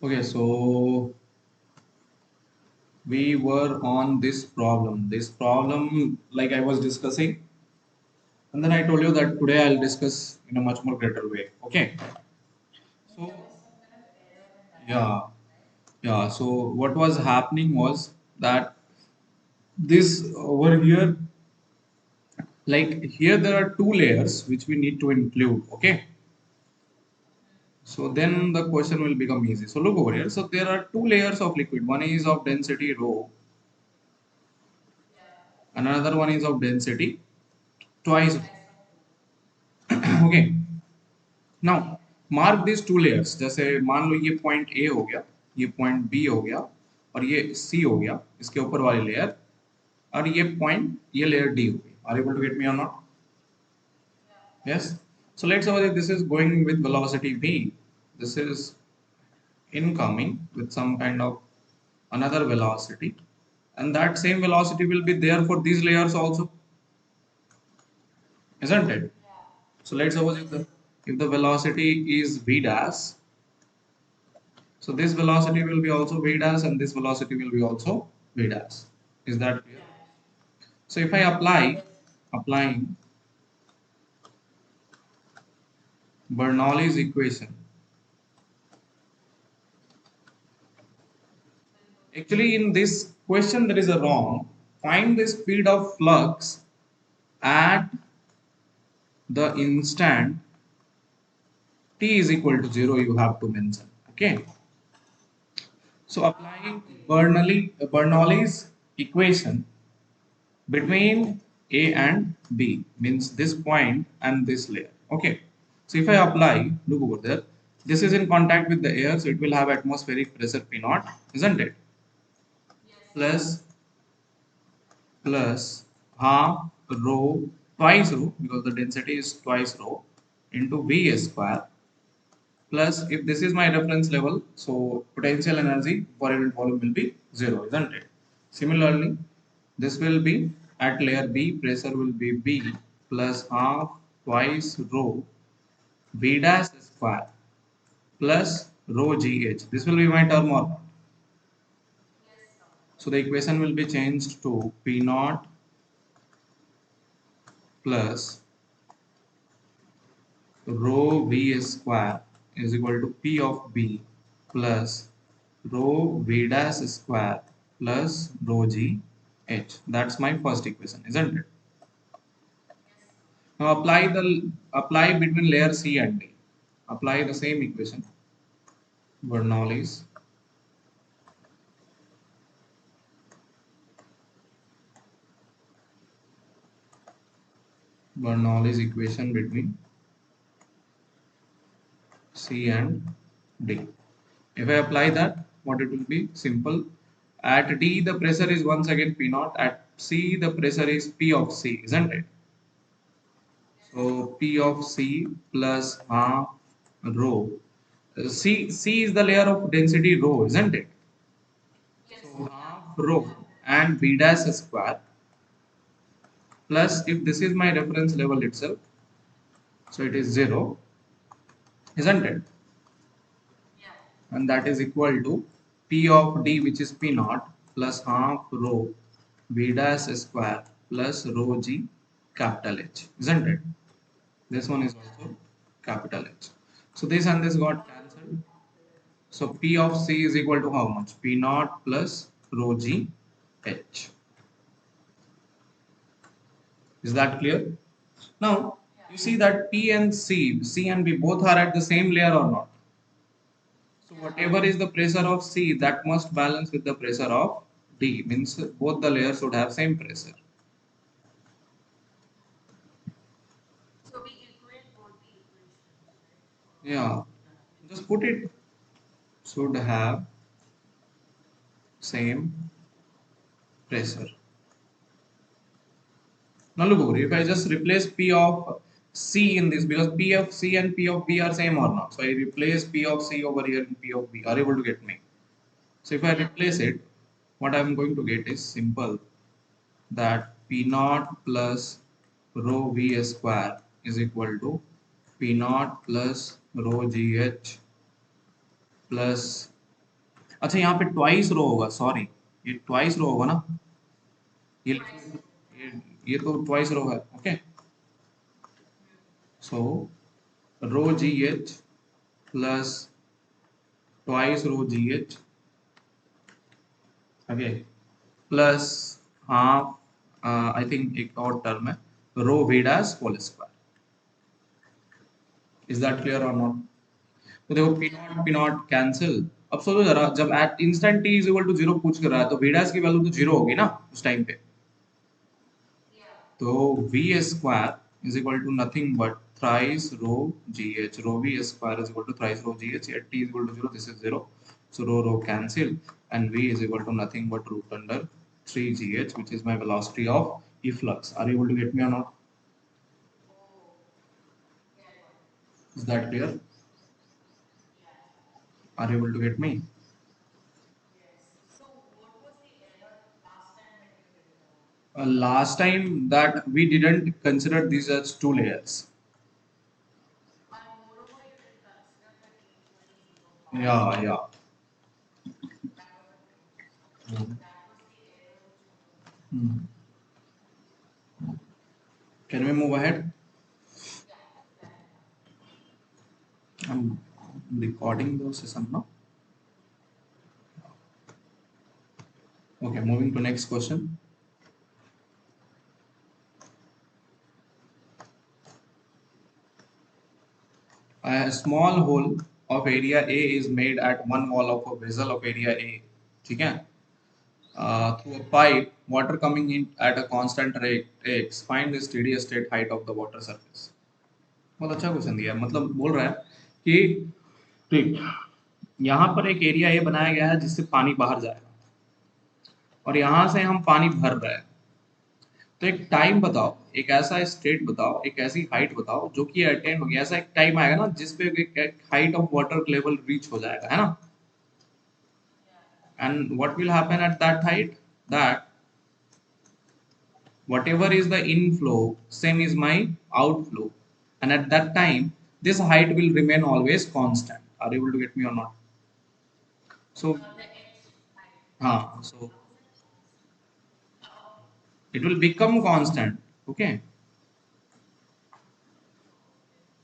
Okay, so we were on this problem. This problem, like I was discussing, and then I told you that today I'll discuss in a much more greater way. Okay. So yeah, yeah. So what was happening was that this over here, like here there are two layers which we need to include. Okay. So then the question will become easy. So look over here. So there are two layers of liquid. One is of density rho, and another one is of density twice. Okay. Now mark these two layers. जैसे मान लो ये point A हो गया, ये point B हो गया, और ये C हो गया, इसके ऊपर वाली लेयर, और ये पॉइंट ये लेयर D हो गई. Are you able to get me or not? Yes. So let's suppose if this is going with velocity v. This is incoming with some kind of another velocity, and that same velocity will be there for these layers also, isn't it? So let's suppose if the velocity is v dash, so this velocity will be also v dash, and this velocity will be also v dash. Is that clear? So if I applying Bernoulli's equation, actually in this question there is a wrong. Find the speed of flux at the instant t is equal to 0, you have to mention. Okay. So applying Bernoulli's equation between A and B means this point and this layer. Okay. So if I apply, look over there, this is in contact with the air, so it will have atmospheric pressure P naught, isn't it? Plus half rho twice rho, because the density is twice rho, into V square, plus if this is my reference level, so potential energy for unit volume will be 0, isn't it? Similarly, this will be at layer B, pressure will be B plus half twice rho B dash square plus rho GH. This will be my term or not? So the equation will be changed to P naught plus rho V square is equal to P of B plus rho V dash square plus rho G H. That's my first equation, isn't it? Now apply between layer C and D. Apply the same equation. Bernoulli's equation between C and D. If I apply that, what it will be? Simple. At D, the pressure is once again P naught. At C, the pressure is P of C, isn't it? So P of C plus half rho. C is the layer of density rho, isn't it? So half rho and V dash square plus, if this is my reference level itself, so it is 0, isn't it? And that is equal to P of D, which is P naught, plus half rho V dash square plus rho G capital H, isn't it? This one is also capital H. So this and this got cancelled. So P of C is equal to how much? P naught plus rho G H. Is that clear? Now you see that P and C and B both are at the same layer or not? So whatever is the pressure of C, that must balance with the pressure of D. Means both the layers should have same pressure. Yeah, just put it. Should have same pressure. Now look over. If I just replace P of C in this, because P of C and P of B are same or not. So I replace P of C over here in P of B. Are you able to get me? So if I replace it, what I'm going to get is simple, that P naught plus rho V square is equal to P naught plus rho GH plus अच्छा यहाँ पे twice रो होगा, sorry, ये twice रो होगा ना, ये ये, ये तो ट्वाइस रो है, okay. So rho ji H plus twice rho ji H, okay, plus half, I think एक और टर्म है, rho V dash whole square. Is that clear or not? तो देखो पी नॉट कैंसिल। अब सोचो जरा, जब at instant T is equal to zero पूछ कर रहा है तो वी डैश की वैल्यू तो जीरो होगी ना उस टाइम पे। तो V square is equal to nothing but thrice rho ji h, rho v square is equal to thrice rho ji h, at t is equal to zero, this is zero, so rho cancel and v is equal to nothing but root under 3gh, which is my velocity of efflux. Are you able to get me or not? Is that clear? Are you able to get me? Last time that we didn't consider these as two layers. Yeah, yeah. Hmm. Hmm. Can we move ahead? I'm recording the session now. Okay, moving to next question. A small hole of area A is made at one wall of a vessel of area A. ठीक है? Through a pipe, water coming in at a constant rate x. Find the steady state height of the water surface. बहुत अच्छा question दिया है, मतलब बोल रहा है कि ठीक, यहाँ पर एक एरिया ए बनाया गया है जिससे पानी बाहर जाएगा और यहाँ से हम पानी भर रहे हैं। तो एक टाइम बताओ, एक ऐसा स्टेट बताओ, एक ऐसी हाइट बताओ जो कि अटेन हो गया, ऐसा एक टाइम आएगा ना जिसपे एक height of water level reach हो जाएगा, है ना? And what will happen at that height? That whatever is the inflow, same is my outflow, and at that time this height will remain always constant. Are you able to get me or not? So so it will become constant, okay.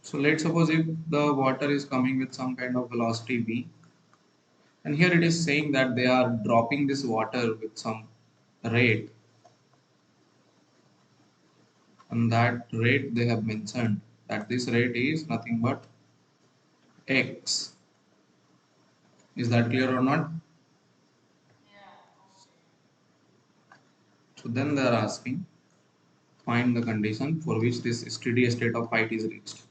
So let's suppose if the water is coming with some kind of velocity v, and here it is saying that they are dropping this water with some rate, and that rate they have mentioned that this rate is nothing but x. Is that clear or not? So then they are asking, find the condition for which this steady state of height is reached.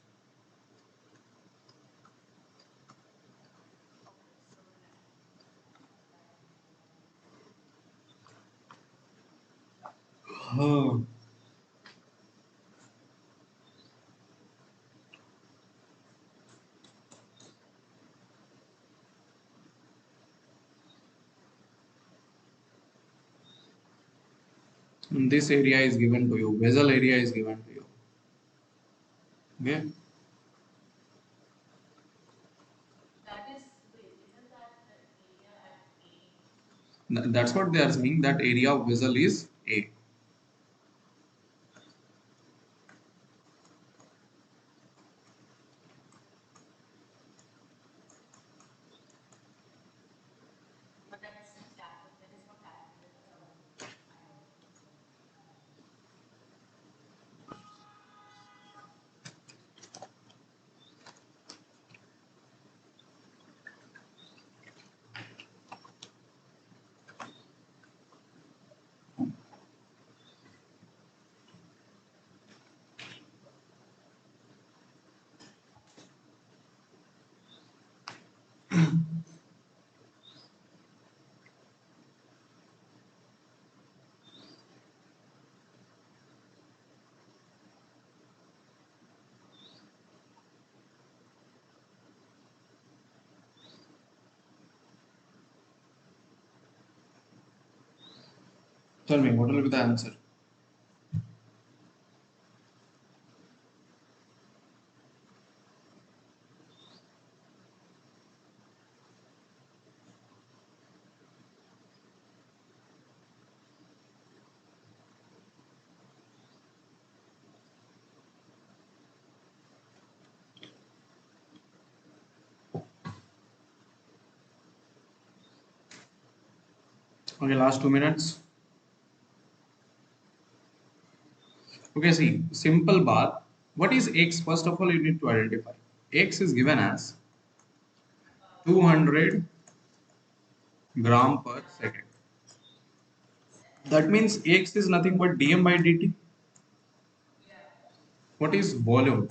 This area is given to you, vessel area is given to you. Okay. That's what they are saying, that area of vessel is A. Tell me, what will be the answer? Okay, last 2 minutes. Okay, see, simple bar. What is x? First of all, you need to identify. X is given as 200 gram per second. That means x is nothing but dm by dt. What is volume?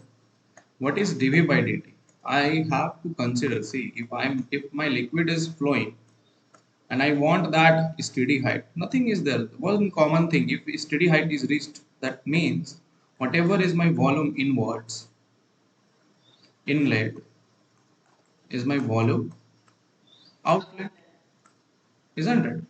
What is dv by dt? I have to consider. See, if my liquid is flowing and I want that steady height, nothing is there. One common thing. If steady height is reached, that means whatever is my volume inwards, inlet is my volume outlet, isn't it?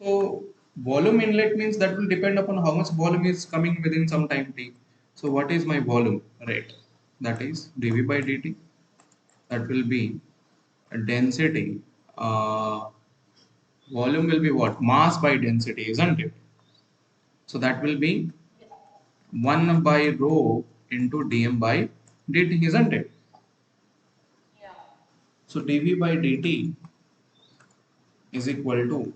So volume inlet means that will depend upon how much volume is coming within some time t. So what is my volume rate? That is dv by dt. That will be a density. Volume will be what? Mass by density, isn't it? So that will be 1 by rho into dm by dt, isn't it? So dv by dt is equal to,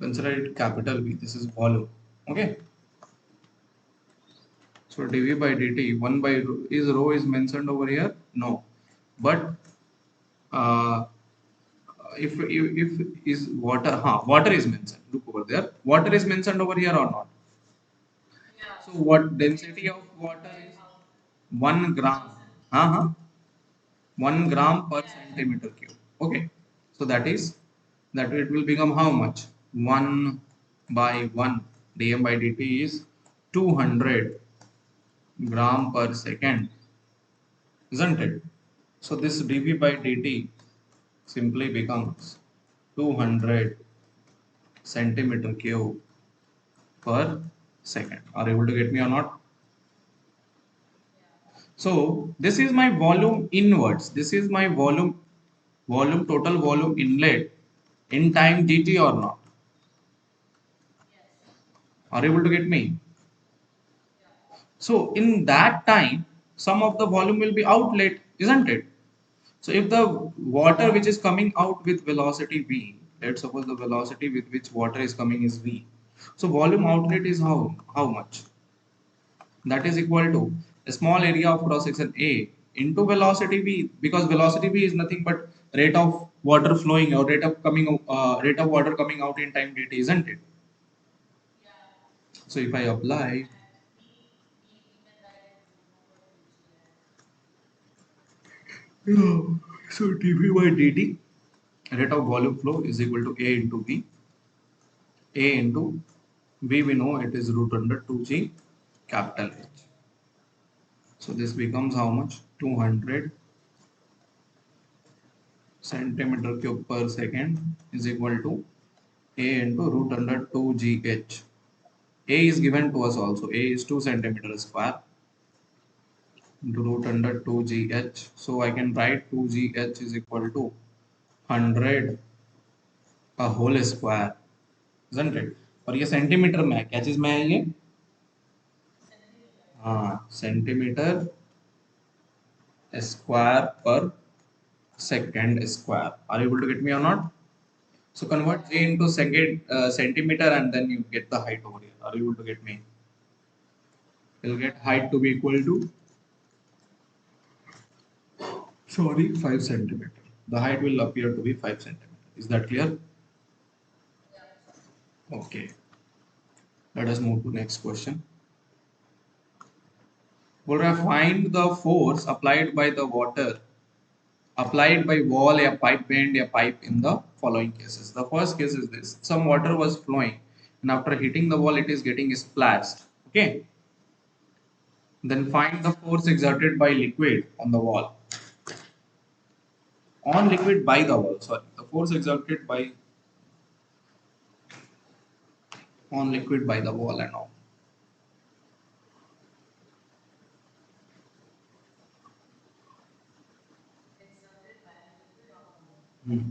consider it capital V. This is volume. Okay. So dv by dt, 1 by rho, is rho is mentioned over here? No. But uh, if is water, water is mentioned. Look over there. Water is mentioned over here or not? So what density of water is 1 gram? 1 gram per centimeter cube. Okay. So that it will become how much? 1 by 1 dm by dt is 200 gram per second, isn't it? So this dv by dt simply becomes 200 centimeter cube per second. Are you able to get me or not? So this is my volume inwards. This is my total volume inlet in time dt or not? Are you able to get me? So in that time, some of the volume will be outlet, isn't it? So if the water which is coming out with velocity v, let's suppose the velocity with which water is coming is v. So volume outlet is how much? That is equal to a small area of cross section A into velocity v, because velocity v is nothing but rate of water flowing or rate of water coming out in time dt, isn't it? So if I apply, so dv by dt, rate of volume flow is equal to A into V. A into V, we know it is root under 2G capital H. So this becomes how much? 200 centimeter cube per second is equal to A into root under 2GH. A is given to us also. A is 2 centimeter square into root under 2GH. So I can write 2GH is equal to 100 a whole square, isn't it? और ये centimetre में है, क्या चीज में है ये? हाँ, centimetre square per second square. Are you able to get me or not? So convert J into second centimeter and then you get the height over here. Are you able to get me? You'll get height to be equal to, sorry, 5 centimeter. The height will appear to be 5 centimeter. Is that clear? Okay. Let us move to next question. बोल रहा है find the force applied by wall, a pipe bend, a pipe in the following cases. The first case is this: some water was flowing, and after hitting the wall, it is getting splashed. Okay. Then find the force exerted by liquid on the wall. On liquid by the wall. Sorry, the force exerted by on liquid by the wall and all. Hmm.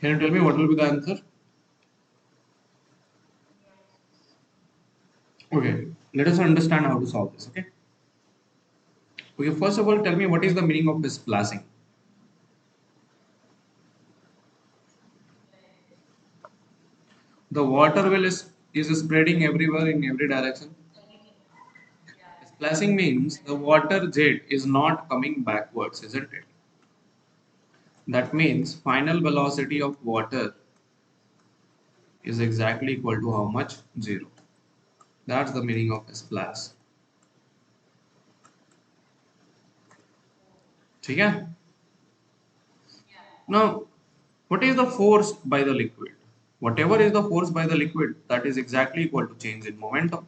Can you tell me what will be the answer? Okay, let us understand how to solve this. Okay. Okay, first of all, tell me what is the meaning of splashing? The water is spreading everywhere in every direction. Splashing means the water jet is not coming backwards, isn't it? That means final velocity of water is exactly equal to how much? Zero. That's the meaning of a splash. ठीक है? Now, what is the force by the liquid? Whatever is the force by the liquid, that is exactly equal to change in momentum.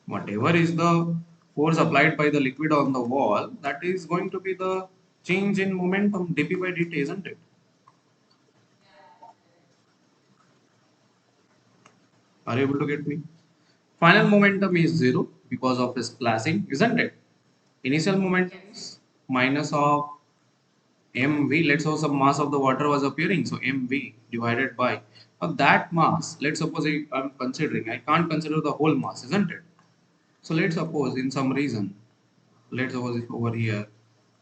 Whatever is the force applied by the liquid on the wall, that is going to be the change in momentum dp by dt, isn't it? Are you able to get me? Final momentum is zero because of splashing, isn't it? Initial momentum is minus of mv. Let's suppose some mass of the water was appearing, so mv divided by now that mass. Let's suppose I'm considering, I can't consider the whole mass, isn't it? So let's suppose in some reason, let's suppose if over here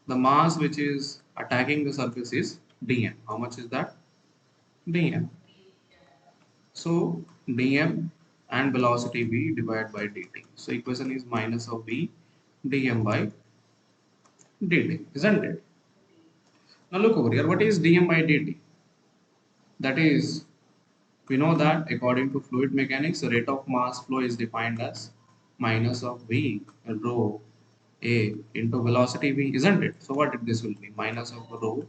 the mass which is attacking the surface is dm. How much is that? Dm. So dm and velocity v divided by dt. So equation is minus of v dm by dt, isn't it? Now look over here. What is dm by dt? That is, we know that according to fluid mechanics, the rate of mass flow is defined as minus of v rho a into velocity v, isn't it? So what this will be? Minus of rho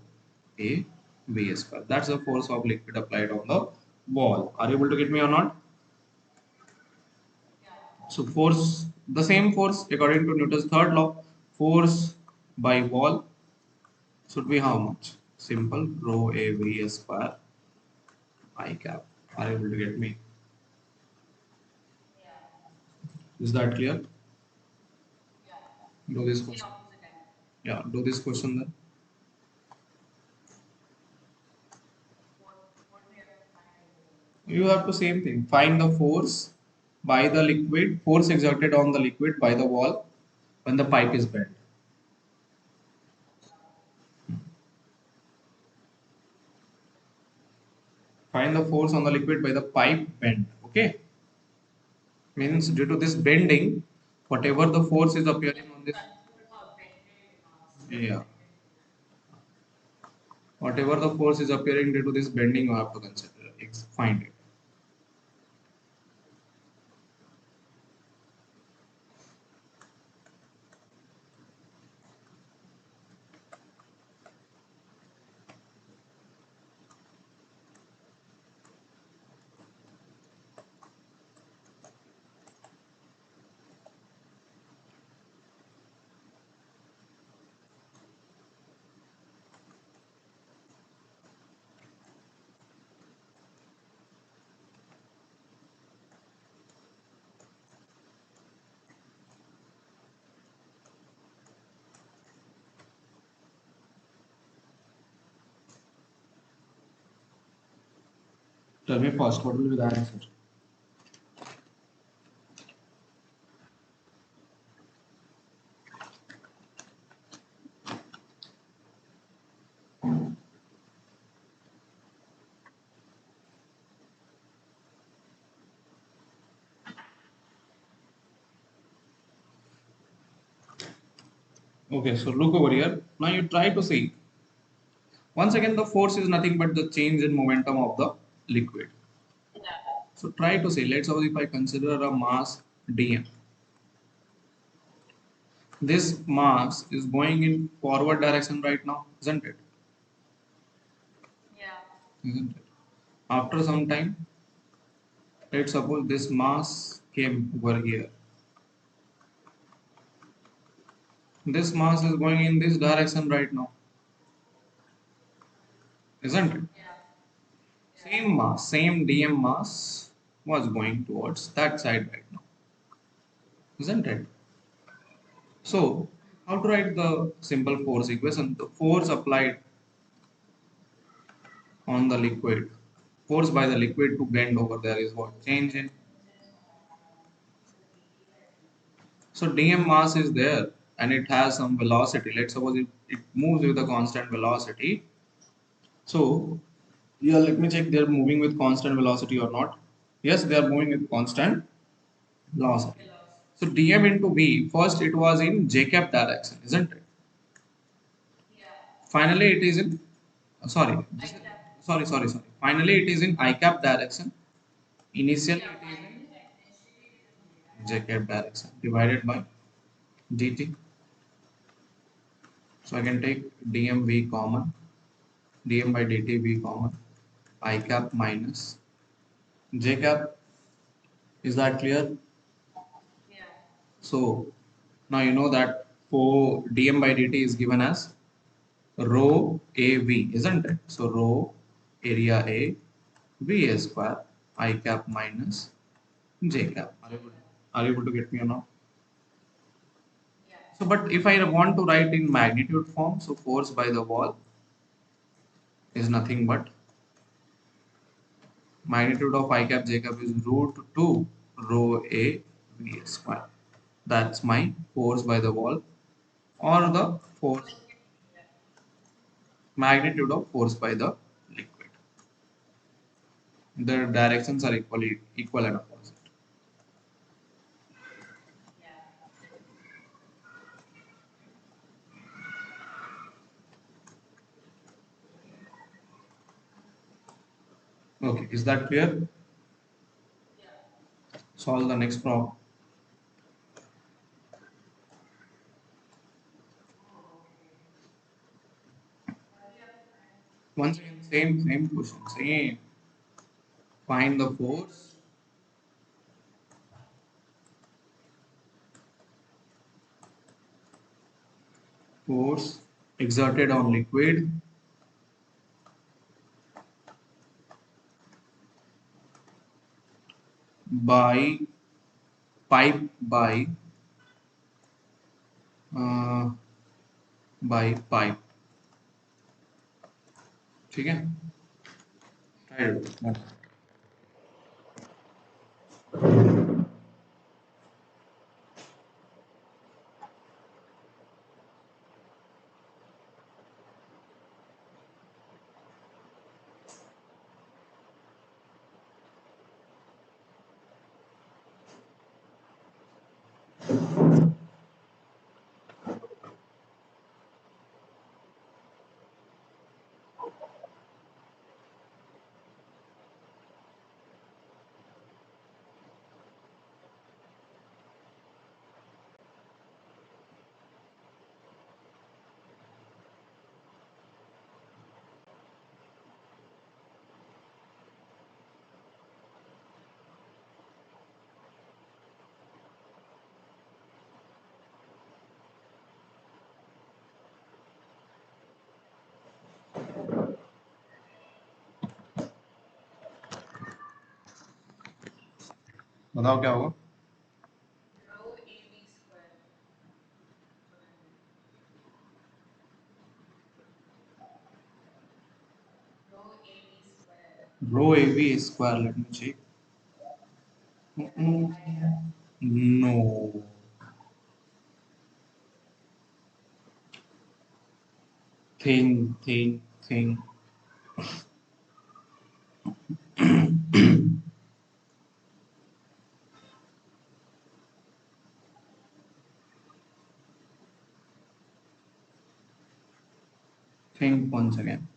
a v square. That's the force of liquid applied on the wall. Are you able to get me or not? So force, the same force according to Newton's third law, force by wall should be how much? Simple, rho a v square I cap. Are you able to get me? Is that clear? Do this question. Yeah, do this question then. You have to same thing. Find the force by the liquid, force exerted on the liquid by the wall when the pipe is bent. Find the force on the liquid by the pipe bent. Okay, means due to this bending, whatever the force is appearing on this, yeah, whatever the force is appearing due to this bending, you have to consider. Find it. Tell me first, what will be the answer? Okay, so look over here. Now you try to see. Once again, the force is nothing but the change in momentum of the liquid. So try to see. Let's suppose if I consider a mass dm. This mass is going in forward direction right now, isn't it? Isn't it? After some time, let's suppose this mass came over here. This mass is going in this direction right now, isn't it? Same mass, same dm mass was going towards that side right now, isn't it? So How to write the simple force equation? The force applied on the liquid, force by the liquid to bend over there is what? Change in. So dm mass is there and it has some velocity. Let's suppose it moves with a constant velocity. So yeah, let me check they're moving with constant velocity or not. Yes, they are moving with constant velocity. So dm into v, first it was in j cap direction, isn't it? Finally it is in, sorry, sorry. Finally it is in I cap direction. Initially it is in j cap direction divided by dt. So I can take dmv common, dm by dt v common, I cap minus j cap. Is that clear? So now you know that for dm by dt is given as rho av, isn't it? So rho area A v a square I cap minus j cap. Are you able to get me or not? So, but if I want to write in magnitude form, so force by the wall is nothing but magnitude of I cap j cap is root 2 rho a v square. That's my force by the wall or the force magnitude of force by the liquid. The directions are equal and opposite. Okay, is that clear? Solve the next problem. Once again, same question, same. Find the force exerted on liquid by pipe uh, by pipe. ठीक है? Try it. बताओ क्या होगा? Rho AV square. Let me check. No. Thing. Think once again.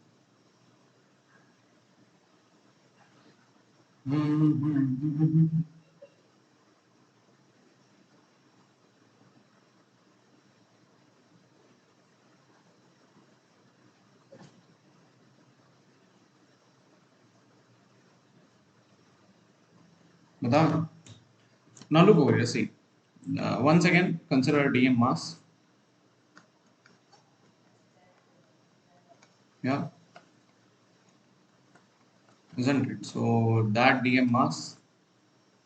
बताओ. Now look over here. See. Once again, consider DM mass. Yeah, isn't it? So that DM mass,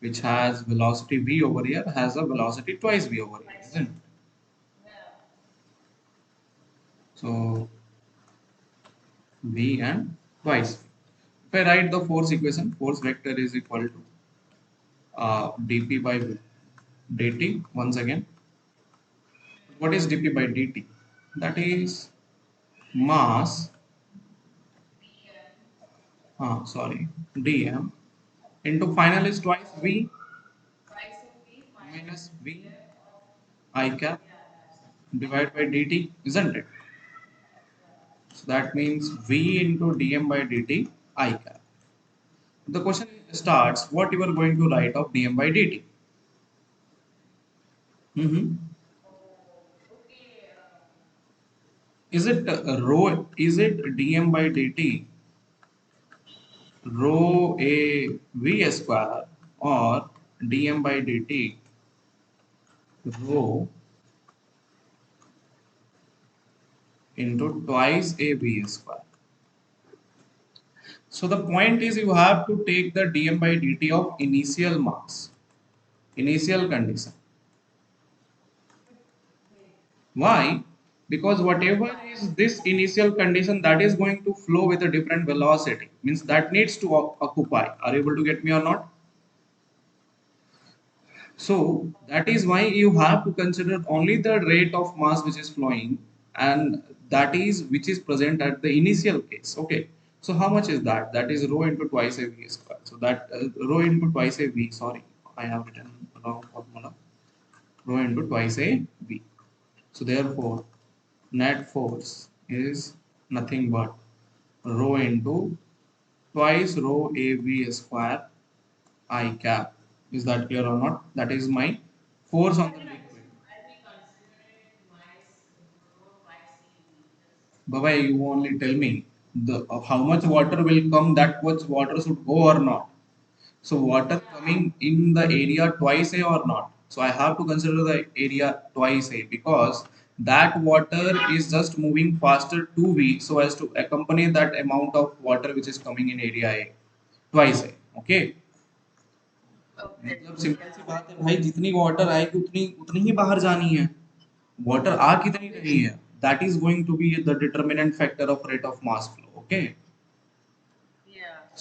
which has velocity v over here, has a velocity twice v over here, isn't it? So V and twice. If I write the force equation, force vector is equal to dp by dt once again. What is dp by dt? That is mass, sorry, dm into final is twice v minus v I cap divided by dt, isn't it? So that means v into dm by dt I cap. The question starts, what you are going to write of dm by dt? Mhm. Is it rho? Is it dm by dt rho a v square or dm by dt rho into twice a v square? So the point is you have to take the dm by dt of initial mass, initial condition. Why? Because whatever is this initial condition that is going to flow with a different velocity means that needs to occupy. Are you able to get me or not? So that is why you have to consider only the rate of mass which is flowing, and that is which is present at the initial case. Okay. So how much is that? That is rho into twice a v square. So that rho into twice a v. Sorry, I have written wrong formula. Rho into twice a v. So therefore, net force is nothing but rho into twice rho a v square I cap. Is that clear or not? That is my force on the liquid. Baba, you only tell me the how much water will come, that much water should go or not. So water coming in the area twice A or not. So I have to consider the area twice A because that water is just moving faster to V so as to accompany that amount of water which is coming in area A twice A. Okay. मतलब simple सी बात है भाई, जितनी water आएगी उतनी उतनी ही बाहर जानी है. वाटर आ कितनी रही है, that is going to be the determinant factor of rate of mass flow. Okay.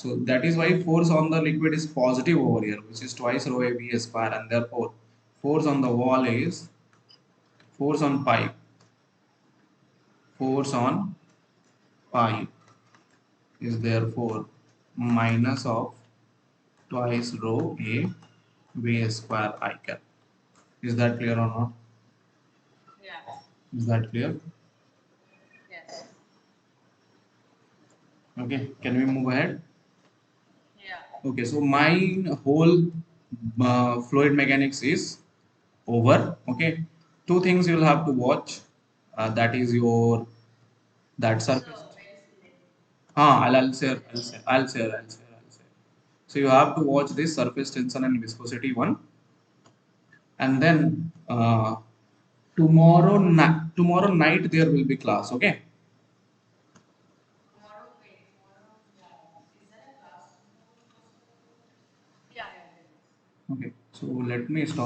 So that is why force on the liquid is positive over here, which is twice rho a v square, and therefore force on the wall is force on pipe. Force on pipe is therefore minus of twice rho a v square I cap. Is that clear or not? Is that clear? Okay. Can we move ahead? Okay. So my whole fluid mechanics is over. Okay. Two things you'll have to watch. That is your that surface. I'll share. So you have to watch this surface tension and viscosity one, and then tomorrow night there will be class. Okay. Okay. So let me stop.